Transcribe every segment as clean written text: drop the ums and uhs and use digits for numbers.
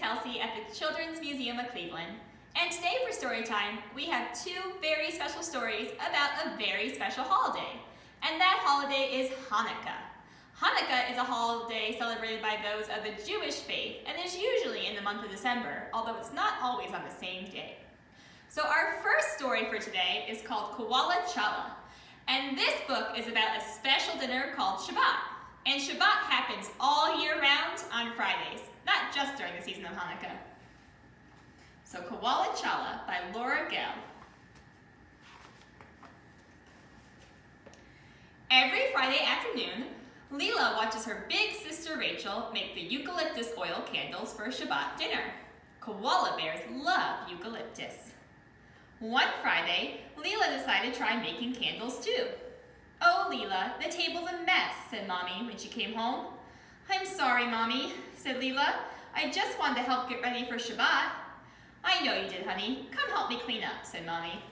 Kelsey at the Children's Museum of Cleveland. And today for Storytime, we have two very special stories about a very special holiday. And that holiday is Hanukkah. Hanukkah is a holiday celebrated by those of the Jewish faith and is usually in the month of December, although it's not always on the same day. So our first story for today is called Koala Challah. And this book is about a special dinner called Shabbat. And Shabbat happens all year round on Fridays, not just during the season of Hanukkah. So Koala Challah by Gehl. Every Friday afternoon, Leela watches her big sister Rachel make the eucalyptus oil candles for Shabbat dinner. Koala bears love eucalyptus. One Friday, Leela decided to try making candles too. "Oh, Leela, the table's a mess," said Mommy when she came home. "I'm sorry, Mommy," said Leela. "I just wanted to help get ready for Shabbat." "I know you did, honey. Come help me clean up," said Mommy.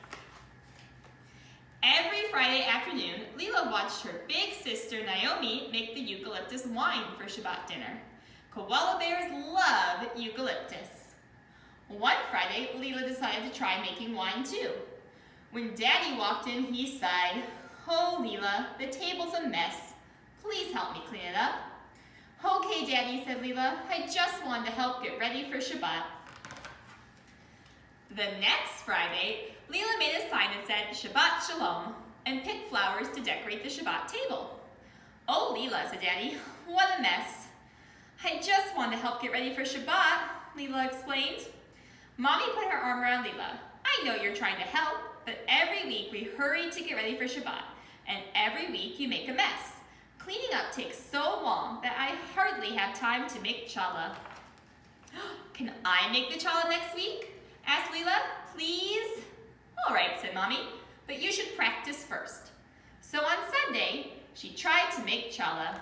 Every Friday afternoon, Leela watched her big sister Naomi make the eucalyptus wine for Shabbat dinner. Koala bears love eucalyptus. One Friday, Leela decided to try making wine too. When Daddy walked in, he sighed. "Oh, Leela, the table's a mess. Please help me clean it up." "Okay, Daddy," said Leela. "I just wanted to help get ready for Shabbat." The next Friday, Leela made a sign that said Shabbat Shalom and picked flowers to decorate the Shabbat table. "Oh, Leela," said Daddy, "what a mess." "I just wanted to help get ready for Shabbat," Leela explained. Mommy put her arm around Leela. "I know you're trying to help, but every week we hurry to get ready for Shabbat, and every week you make a mess. Cleaning up takes so long that I hardly have time to make challah." "Can I make the challah next week?" asked Leela. "Please?" "All right," said Mommy, "but you should practice first." So on Sunday, she tried to make challah.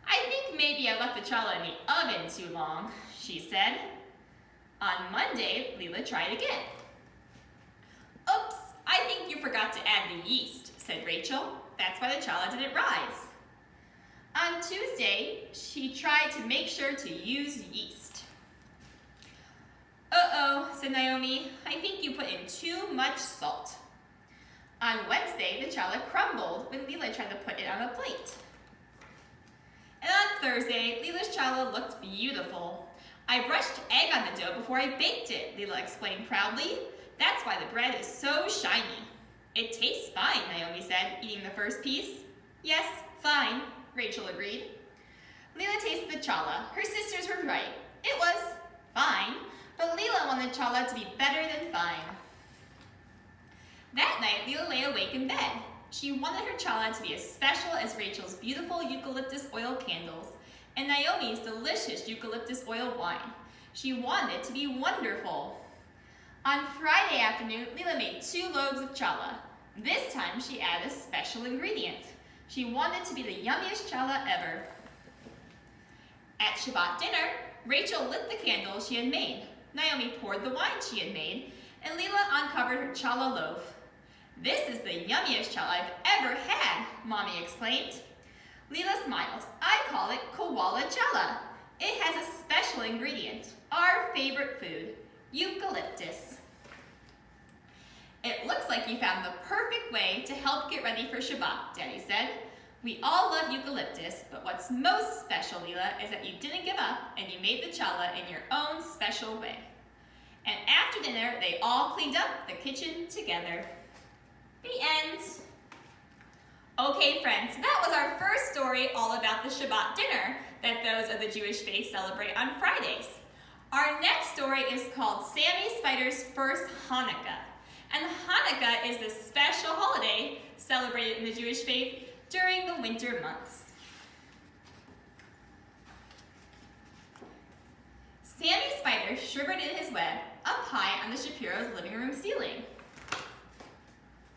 "I think maybe I left the challah in the oven too long," she said. On Monday, Leela tried again. "Oops, I think you forgot to add the yeast," said Rachel. "That's why the challah didn't rise." On Tuesday, she tried to make sure to use yeast. "Uh-oh," said Naomi, "I think you put in too much salt." On Wednesday, the challah crumbled when Leela tried to put it on a plate. And on Thursday, Leela's challah looked beautiful. "I brushed egg on the dough before I baked it," Leela explained proudly. "That's why the bread is so shiny." "It tastes fine," Naomi said, eating the first piece. "Yes, fine," Rachel agreed. Leela tasted the challah. Her sisters were right. It was fine, but Leela wanted challah to be better than fine. That night, Leela lay awake in bed. She wanted her challah to be as special as Rachel's beautiful eucalyptus oil candles and Naomi's delicious eucalyptus oil wine. She wanted it to be wonderful. On Friday afternoon, Leela made 2 loaves of challah. This time, she added a special ingredient. She wanted it to be the yummiest challah ever. At Shabbat dinner, Rachel lit the candles she had made. Naomi poured the wine she had made, and Leela uncovered her challah loaf. "This is the yummiest challah I've ever had," Mommy explained. Leela smiled. "I call it Koala Challah. It has a special ingredient, our favorite food, eucalyptus." "It looks like you found the perfect way to help get ready for Shabbat," Daddy said. "We all love eucalyptus, but what's most special, Leela, is that you didn't give up and you made the challah in your own special way." And after dinner, they all cleaned up the kitchen together. The end. Okay, friends, that was our first story all about the Shabbat dinner that those of the Jewish faith celebrate on Fridays. Our next story is called Sammy Spider's First Hanukkah. And Hanukkah is the special holiday celebrated in the Jewish faith during the winter months. Sammy Spider shivered in his web up high on the Shapiro's living room ceiling.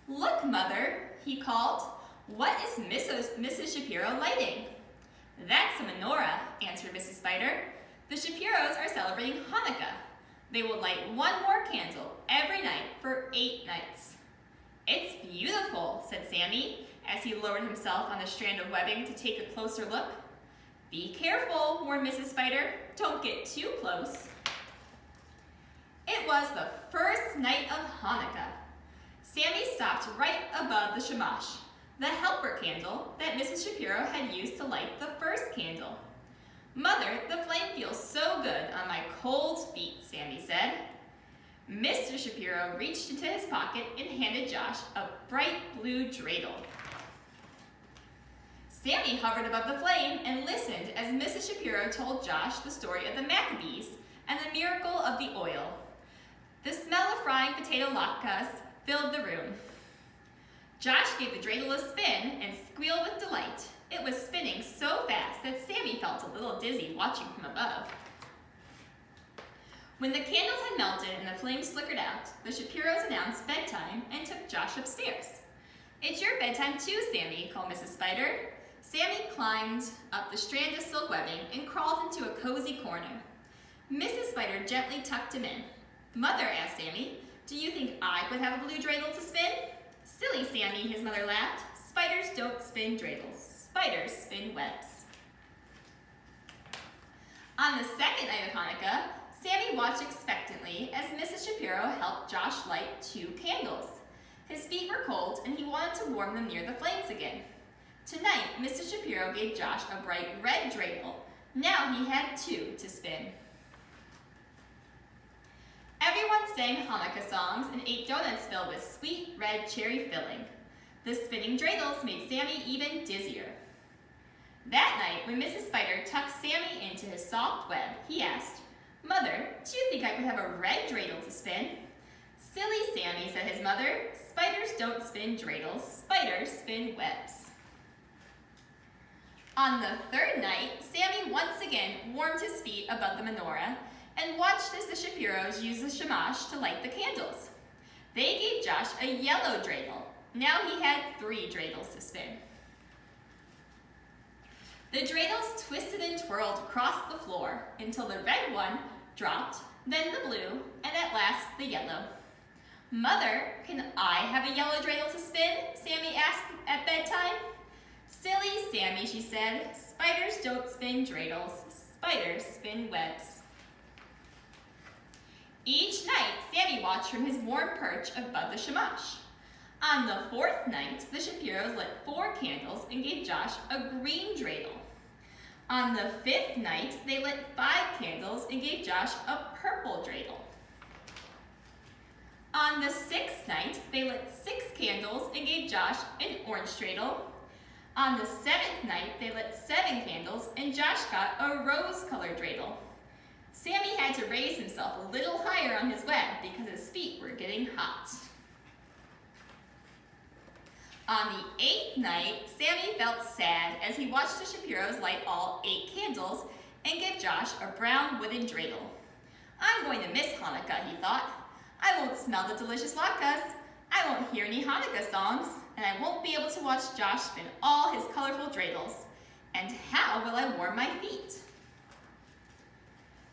"Look, Mother," he called. "What is Mrs. Shapiro lighting?" "That's a menorah," answered Mrs. Spider. "The Shapiros are celebrating Hanukkah. They will light 1 more candle every night for 8 nights. "It's beautiful," said Sammy, as he lowered himself on the strand of webbing to take a closer look. Be careful, warned Mrs. Spider. Don't get too close. It was the first night of Hanukkah. Sammy stopped right above the shamash, the helper candle that Mrs. Shapiro had used to light the first candle. Mother, the flame feels so good on my cold feet, Sammy said. Mr. Shapiro reached into his pocket and handed Josh a bright blue dreidel. Sammy hovered above the flame and listened as Mrs. Shapiro told Josh the story of the Maccabees and the miracle of the oil. The smell of frying potato latkes filled the room. Josh gave the dreidel a spin and squealed with delight. It was spinning so fast that Sammy felt a little dizzy watching from above. When the candles had melted and the flames flickered out, the Shapiros announced bedtime and took Josh upstairs. "It's your bedtime too, Sammy," called Mrs. Spider. Sammy climbed up the strand of silk webbing and crawled into a cozy corner. Mrs. Spider gently tucked him in. "Mother," asked Sammy, "do you think I could have a blue dreidel to spin?" "Silly Sammy," his mother laughed. "Spiders don't spin dreidels. Spiders spin webs." On the second night of Hanukkah, Sammy watched expectantly as Mrs. Shapiro helped Josh light 2 candles. His feet were cold and he wanted to warm them near the flames again. Tonight, Mr. Shapiro gave Josh a bright red dreidel. Now he had 2 to spin. Everyone sang Hanukkah songs and ate donuts filled with sweet red cherry filling. The spinning dreidels made Sammy even dizzier. That night, when Mrs. Spider tucked Sammy into his soft web, he asked, "Mother, do you think I could have a red dreidel to spin?" "Silly Sammy," said his mother. "Spiders don't spin dreidels. Spiders spin webs." On the third night, Sammy once again warmed his feet above the menorah and watched as the Shapiros used the shamash to light the candles. They gave Josh a yellow dreidel. Now he had 3 dreidels to spin. The dreidels twisted and twirled across the floor until the red one dropped, then the blue, and at last the yellow. "Mother, can I have a yellow dreidel to spin?" Sammy asked at bedtime. "Silly Sammy," she said. "Spiders don't spin dreidels. Spiders spin webs." Each night, Sammy watched from his warm perch above the shamash. On the 4th night, the Shapiros lit 4 candles and gave Josh a green dreidel. On the 5th night, they lit 5 candles and gave Josh a purple dreidel. On the 6th night, they lit 6 candles and gave Josh an orange dreidel. On the 7th night, they lit 7 candles and Josh got a rose-colored dreidel. Sammy had to raise himself a little higher on his web because his feet were getting hot. On the 8th night, Sammy felt sad as he watched the Shapiros light all 8 candles and give Josh a brown wooden dreidel. "I'm going to miss Hanukkah," he thought. "I won't smell the delicious latkes, I won't hear any Hanukkah songs, and I won't be able to watch Josh spin all his colorful dreidels. And how will I warm my feet?"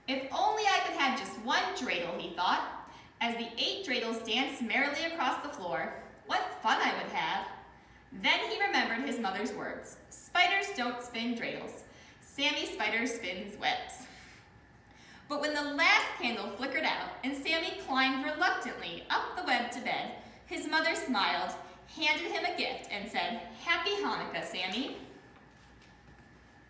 If only I could have just 1 dreidel, he thought, as the 8 dreidels danced merrily across the floor. What fun I would have! Then he remembered his mother's words. Spiders don't spin dreidels. Sammy Spider spins webs. But when the last candle flickered out and Sammy climbed reluctantly up the web to bed, his mother smiled, handed him a gift, and said, "Happy Hanukkah, Sammy."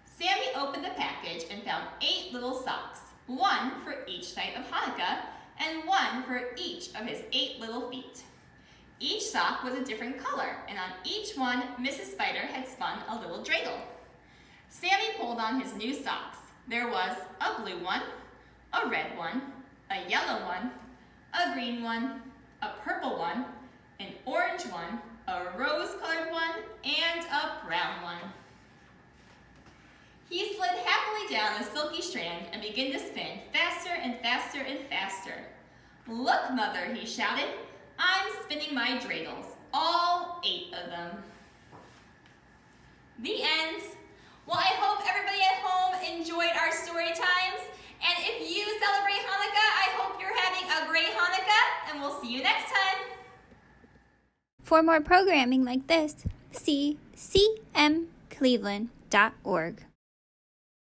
Sammy opened the package and found 8 little socks, 1 for each night of Hanukkah and 1 for each of his 8 little feet. Each sock was a different color, and on each one, Mrs. Spider had spun a little dreidel. Sammy pulled on his new socks. There was a blue one, a red one, a yellow one, a green one, a purple one, an orange one, a rose-colored one, and a brown one. He slid happily down the silky strand and began to spin faster and faster and faster. "Look, Mother," he shouted, "I'm spinning my dreidels, all 8 of them." The end. Well, I hope everybody at home enjoyed our story times. And if you celebrate Hanukkah, I hope you're having a great Hanukkah, and we'll see you next time. For more programming like this, see cmcleveland.org.